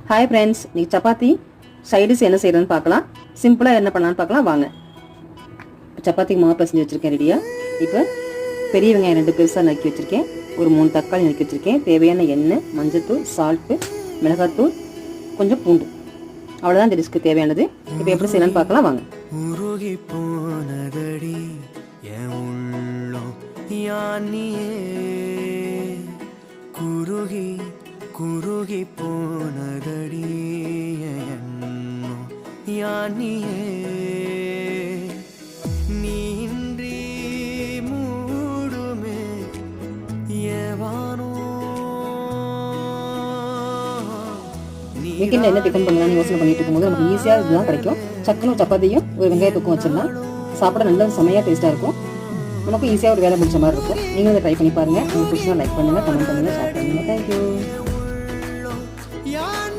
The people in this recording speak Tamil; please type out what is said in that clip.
ஹாய் ஃப்ரெண்ட்ஸ், இன்னைக்கு சப்பாத்தி சைடிஸ் என்ன செய்யறதுன்னு பார்க்கலாம். சிம்பிளாக என்ன பண்ணலான்னு பார்க்கலாம் வாங்க. சப்பாத்திக்கு மாவு பிசைஞ்சு வச்சுருக்கேன் ரெடியாக. இப்போ பெரிய வெங்காயம் 2 பெருசாக நறுக்கி வச்சுருக்கேன். ஒரு 3 தக்காளி நறுக்கி வச்சுருக்கேன். தேவையான எண்ணெய், மஞ்சத்தூள், சால்ட்டு, மிளகாத்தூள், கொஞ்சம் பூண்டு. அவ்வளோதான் இந்த டிஷ்க்கு தேவையானது. இப்போ எப்படி செய்யலான்னு பார்க்கலாம் வாங்க. குருகி போனதடி யானியே நீன்றி மூடுமே ஏவானோ. வீக்கெண்டில் என்ன டிஃபன் பண்ணலாம்னு யோசனை பண்ணிட்டு இருக்கும்போது நமக்கு ஈஸியாக இதுதான் கிடைக்கும். சக்கனும் சப்பாத்தியும் ஒரு வெங்காய தொக்கும் வச்சிடலாம். சாப்பிட நல்ல செமையாக டேஸ்ட்டாக இருக்கும். நமக்கு ஈஸியாக ஒரு வேலை முடிச்ச மாதிரி இருக்கும். நீங்களும் இதை ட்ரை பண்ணி பாருங்கள். உங்களுக்கு பிடிச்சா லைக் பண்ணுங்கள், கமெண்ட் பண்ணுங்கள், ஷேர் பண்ணுங்கள். தேங்க்யூ.